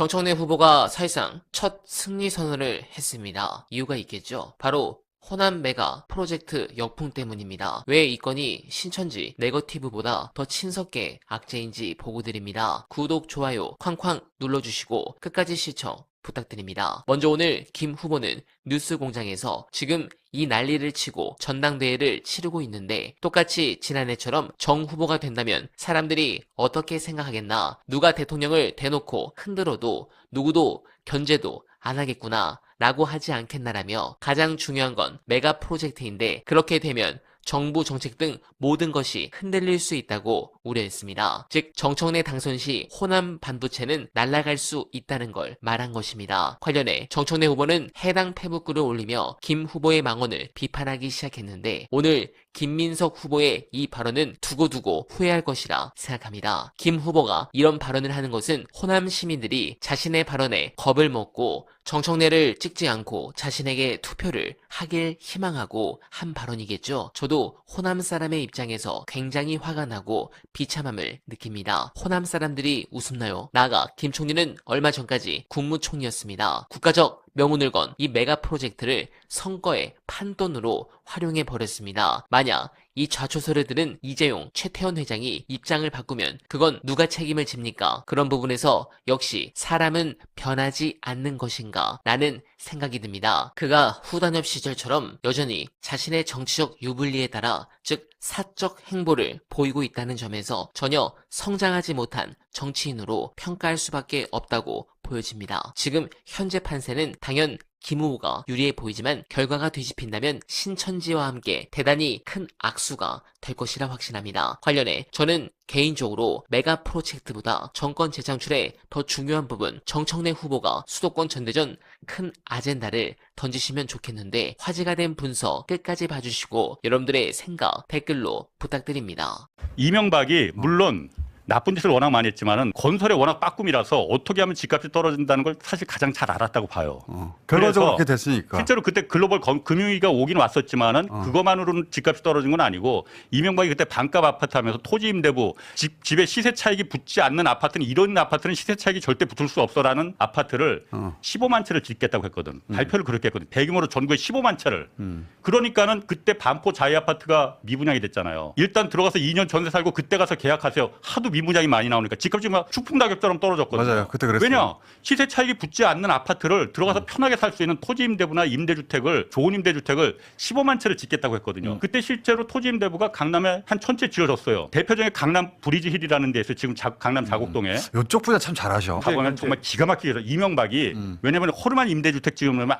정청래 후보가 사실상 첫 승리 선언을 했습니다. 이유가 있겠죠. 바로 호남 메가 프로젝트 역풍 때문입니다. 왜 이 건이 신천지 네거티브보다 더 친석계 악재인지 보고 드립니다. 구독, 좋아요 쾅쾅 눌러주시고 끝까지 시청 부탁드립니다. 먼저 오늘 김 후보는 뉴스공장에서 지금 이 난리를 치고 전당대회를 치르고 있는데 똑같이 지난해처럼 정 후보가 된다면 사람들이 어떻게 생각하겠나, 누가 대통령을 대놓고 흔들어도 누구도 견제도 안 하겠구나 라고 하지 않겠나라며 가장 중요한 건 메가 프로젝트인데 그렇게 되면 정부 정책 등 모든 것이 흔들릴 수 있다고 우려했습니다. 즉 정청래 당선 시 호남 반도체는 날아갈 수 있다는 걸 말한 것입니다. 관련해 정청래 후보는 해당 페북글을 올리며 김 후보의 망언을 비판하기 시작했는데 오늘 김민석 후보의 이 발언은 두고두고 후회할 것이라 생각합니다. 김 후보가 이런 발언을 하는 것은 호남 시민들이 자신의 발언에 겁을 먹고 정청래를 찍지 않고 자신에게 투표를 하길 희망하고 한 발언이겠죠. 저도 호남 사람의 입장에서 굉장히 화가 나고 비참함을 느낍니다. 호남 사람들이 웃음나요? 나아가 김 총리는 얼마 전까지 국무총리였습니다. 국가적 명운을 건 이 메가 프로젝트를 선거의 판돈으로 활용해 버렸습니다. 만약 이 좌초설을 들은 이재용, 최태원 회장이 입장을 바꾸면 그건 누가 책임을 집니까? 그런 부분에서 역시 사람은 변하지 않는 것인가 라는 생각이 듭니다. 그가 후단협 시절처럼 여전히 자신의 정치적 유불리에 따라 즉 사적 행보를 보이고 있다는 점에서 전혀 성장하지 못한 정치인으로 평가할 수밖에 없다고 보여집니다. 지금 현재 판세는 당연 김 후보가 유리해 보이지만 결과가 뒤집힌다면 신천지와 함께 대단히 큰 악수가 될 것이라 확신합니다. 관련해 저는 개인적으로 메가 프로젝트보다 정권 재창출에 더 중요한 부분 정청래 후보가 수도권 전대전 큰 아젠다를 던지시면 좋겠는데 화제가 된 분석 끝까지 봐주시고 여러분들의 생각 댓글로 부탁드립니다. 이명박이 물론 나쁜 짓을 워낙 많이 했지만은 건설에 워낙 빠꿈이라서 어떻게 하면 집값이 떨어진다는 걸 사실 가장 잘 알았다고 봐요. 결과적으로 그렇게 됐으니까. 실제로 그때 글로벌 금융위기가 오긴 왔었지만은 그것만으로는 집값이 떨어진 건 아니고 이명박이 그때 반값 아파트 하면서 토지 임대부 집에 시세 차익이 붙지 않는 아파트는 이런 아파트는 시세 차익이 절대 붙을 수 없어라는 아파트를 15만 채를 짓겠다고 했거든. 발표를 그렇게 했거든. 대규모로 전국에 15만 채를. 그러니까는 그때 반포 자이 아파트가 미분양이 됐잖아요. 일단 들어가서 2년 전세 살고 그때 가서 계약하세요. 하도 미분양이 많이 나오니까 집값이 막 추풍낙엽처럼 떨어졌거든요. 맞아요. 그때 그랬어요. 왜냐? 시세 차익이 붙지 않는 아파트를 들어가서 편하게 살 수 있는 토지 임대부나 임대주택을 좋은 임대주택을 15만 채를 짓겠다고 했거든요. 그때 실제로 토지 임대부가 강남에 한 1000채 지어졌어요. 대표적인 강남 브리지 힐이라는 데에서 지금 강남 자곡동에 이쪽 분야 참 잘하셔. 가보면 정말 기가 막히게 해서 이명박이 왜냐면 허름한 임대주택 지으면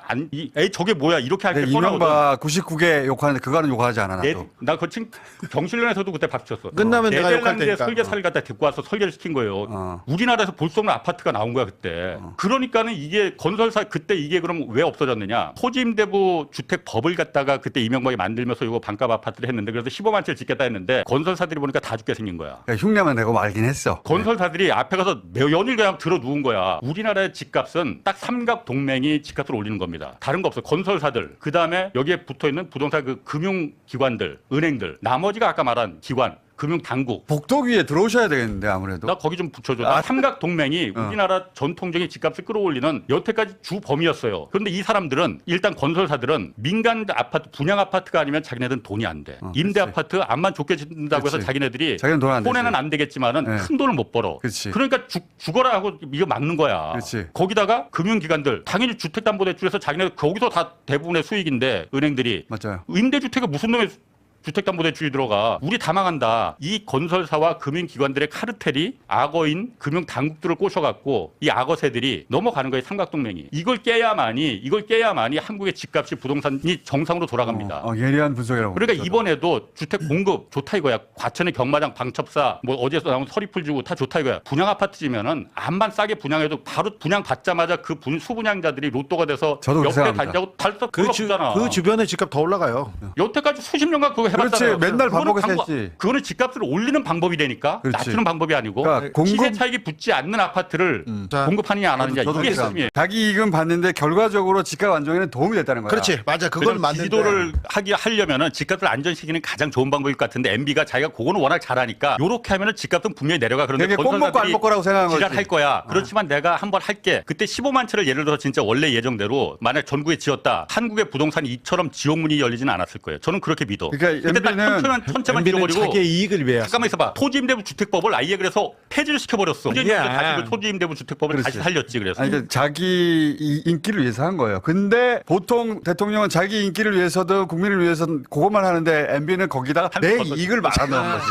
에이 저게 뭐야 이렇게 할 때 이명박 99개 욕하는데 그거는 욕하지 않아 나도. 나 거친 경실련에서도 그때 박쳤어. 끝나면 내가 욕할 네덜란드에 테니까. 설계사를 갖다 데리고 와서 설계를 시킨 거예요. 우리나라에서 볼 수 없는 아파트가 나온 거야 그때. 그러니까는 이게 건설사 그때 이게 그럼 왜 없어졌느냐? 토지임대부 주택법을 갖다가 그때 이명박이 만들면서 이거 반값 아파트를 했는데 그래서 15만 채를 짓겠다 했는데 건설사들이 보니까 다 죽게 생긴 거야. 그러니까 흉내만 내고 말긴 했어. 건설사들이 앞에 가서 연일 그냥 들어 누운 거야. 우리나라의 집값은 딱 삼각 동맹이 집값을 올리는 겁니다. 다른 거 없어. 건설사들, 그 다음에 여기에 붙어 있는 부동산 그 금융기관들, 은행들, 나머지가 아까 말한 기관. 금융당국. 복도 위에 들어오셔야 되겠는데 아무래도. 나 거기 좀 붙여줘. 삼각 동맹이 우리나라 전통적인 집값을 끌어올리는 여태까지 주범이었어요. 그런데 이 사람들은 일단 건설사들은 민간 아파트, 분양 아파트가 아니면 자기네들은 돈이 안 돼. 임대 아파트 암만 좋게 짓는다고 해서 자기네들이 자기는 돈 안 손해는 되지. 안 되겠지만은 네. 큰 돈을 못 벌어. 그치. 그러니까 죽어라 하고 이거 막는 거야. 그치. 거기다가 금융기관들 당연히 주택담보대출에서 자기네 거기서 다 대부분의 수익인데 은행들이 맞아요. 임대주택에 무슨 놈의 주택담보대출이 들어가. 우리 다 망한다. 이 건설사와 금융기관들의 카르텔이 악어인 금융당국들을 꼬셔갖고 이 악어새들이 넘어가는 거예요. 삼각동맹이. 이걸 깨야만이 한국의 집값이 부동산이 정상으로 돌아갑니다. 예리한 분석이라고. 그러니까 이번에도 주택 공급 좋다 이거야. 과천의 경마장 방첩사 뭐 어디에서 나온 서리풀 주고 다 좋다 이거야. 분양 아파트지면은 암만 싸게 분양해도 바로 분양 받자마자 그 수분양자들이 로또가 돼서 저도 그렇게 옆에 생각합니다. 다니자고 달썩 굴러붙잖아. 그 주변에 집값 더 올라가요. 여태까지 수십 년간 그거 해봤잖아요. 그렇지. 맨날 그거는 반복해서 방법- 했지. 그거는 집값을 올리는 방법이 되니까 그렇지. 낮추는 방법이 아니고 그러니까 공급- 시세 차익이 붙지 않는 아파트를 자, 공급하느냐 안 하느냐 저도 이게 그렇게 핵심이에요. 자기 이익은 받는데 결과적으로 집값 안정에는 도움이 됐다는 거야. 그렇지, 맞아. 그걸 왜냐면 맞는데. 지지도를 하려면은 집값을 안전시키는 가장 좋은 방법일 것 같은데 MB가 자기가 그거는 워낙 잘하니까 요렇게 하면은 집값은 분명히 내려가. 그런데 되게 꼭 먹고 안 먹고 라고 생각한 거지. 지랄할 거야. 그렇지만 내가 한번 할게. 그때 15만 채를 예를 들어서 진짜 원래 예정대로 만약 전국에 지었다. 한국의 부동산이 이처럼 지옥문이 열리지는 않았을 거예요. 저는 그렇게 믿어. 그러니까 그때 딱 MB는 천채만 MB는 지어버리고 자기의 이익을 위해서. 잠깐만 있어봐. 토지임대부 주택법을 아예 그래서 폐지를 시켜버렸어. 이제 야. 다시 그 토지임대부 주택법을 그렇지. 다시 살렸지. 그래서. 아니, 그러니까 자기 인기를 위해서 한 거예요. 근데 보통 대통령은 자기 인기를 위해서든 국민을 위해서든 그것만 하는데 MB는 거기다가 내 이익을 말아넣은 거지.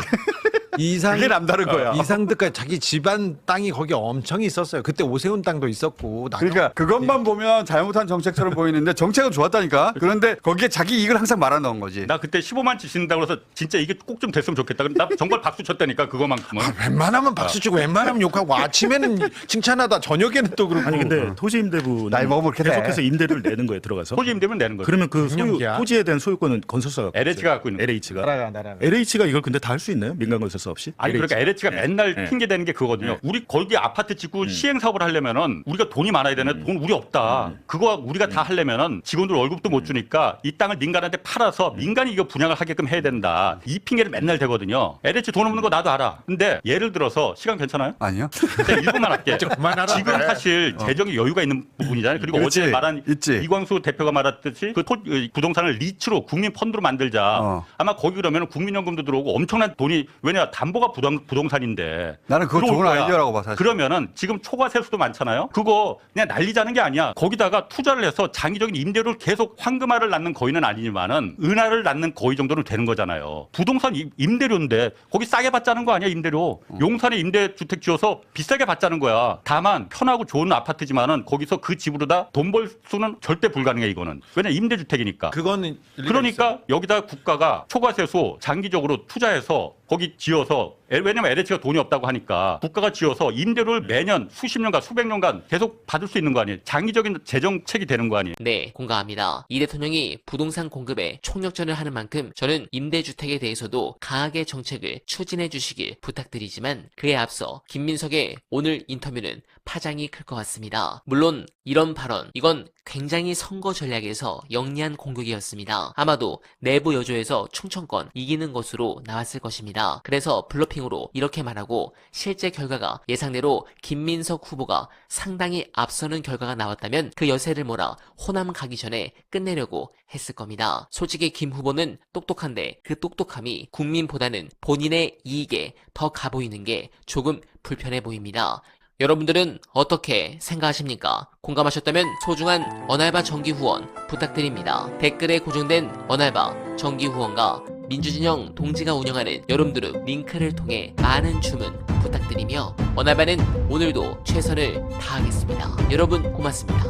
이상 그게 남다른 거야. 이상득까지 자기 집안 땅이 거기 엄청 있었어요. 그때 오세훈 땅도 있었고. 그러니까 그것만 보면 잘못한 정책처럼 보이는데 정책은 좋았다니까. 그런데 거기에 자기 이익을 항상 말아넣은 거지. 나 그때 15만 치 짓는다고 해서 진짜 이게 꼭 좀 됐으면 좋겠다. 근데 나 정말 박수 쳤다니까 그거만큼은. 웬만하면 박수 치고 웬만하면 욕하고 아침에는 칭찬하다 저녁에는 또 그러고. 아니 근데 토지임대부는 나이 먹으면 그렇게 돼. 계속해서 임대료를 내는 거예요 들어가서. 토지임대면 내는 거죠. 그러면 그 소유, 명령이야. 토지에 대한 소유권은 건설사가 LH가 갖고 있는 거예요. LH가 나라가. LH가 이걸 근데 다 할 수 있나요? 민간 건설사 없이? 아니 그러니까 LH가 네. 맨날 네. 핑계 대는 게 그거거든요. 네. 우리 거기 아파트 짓고 시행 사업을 하려면은 우리가 돈이 많아야 되는데 돈 우리 없다. 그거 우리가 다 하려면은 직원들 월급도 못 주니까 이 땅을 민간한테 팔아서 민간이 이거 분양을 하게끔 해야 된다. 이 핑계를 맨날 대거든요. LH 돈 없는 거 나도 알아. 근데 예를 들어서 시간 괜찮아요? 아니요? 일단 일부만 할게. 그만하라. 지금 사실 재정에 여유가 있는 부분이잖아요. 그리고 그렇지. 어제 말한 있지. 이광수 대표가 말했듯이 그 부동산을 리츠로 국민 펀드로 만들자. 어. 아마 거기 그러면 국민연금도 들어오고 엄청난 돈이 왜냐 담보가 부동산인데. 나는 그거 들어올 좋은 거야. 아이디어라고 봐, 사실. 그러면은 지금 초과 세수도 많잖아요. 그거 그냥 난리자는 게 아니야. 거기다가 투자를 해서 장기적인 임대료를 계속 황금알을 낳는 거의는 아니지만은 은하를 낳는 거의 정도는 되는 거잖아요. 부동산 임대료인데 거기 싸게 받자는 거 아니야 임대료. 용산에 임대주택 지어서 비싸게 받자는 거야. 다만 편하고 좋은 아파트지만은 거기서 그 집으로다 돈 벌 수는 절대 불가능해 이거는. 왜냐 임대주택이니까. 그거는 일리가 그러니까 있어요. 여기다 국가가 초과세수 장기적으로 투자해서 거기 지어서 왜냐면 LH가 돈이 없다고 하니까 국가가 지어서 임대료를 매년 수십 년간 수백 년간 계속 받을 수 있는 거 아니에요. 장기적인 재정책이 되는 거 아니에요. 네, 공감합니다. 이 대통령이 부동산 공급에 총력전을 하는 만큼 저는 임대주택에 대해서도 강하게 정책을 추진해 주시길 부탁드리지만 그에 앞서 김민석의 오늘 인터뷰는 파장이 클 것 같습니다. 물론 이런 발언, 이건 굉장히 선거 전략에서 영리한 공격이었습니다. 아마도 내부 여조에서 충청권 이기는 것으로 나왔을 것입니다. 그래서 블러핑으로 이렇게 말하고 실제 결과가 예상대로 김민석 후보가 상당히 앞서는 결과가 나왔다면 그 여세를 몰아 호남 가기 전에 끝내려고 했을 겁니다. 솔직히 김 후보는 똑똑한데 그 똑똑함이 국민보다는 본인의 이익에 더 가보이는 게 조금 불편해 보입니다. 여러분들은 어떻게 생각하십니까? 공감하셨다면 소중한 언알바 정기 후원 부탁드립니다. 댓글에 고정된 언알바 정기 후원과 민주진영 동지가 운영하는 여름두릅 링크를 통해 많은 주문 부탁드리며 언알바는 오늘도 최선을 다하겠습니다. 여러분 고맙습니다.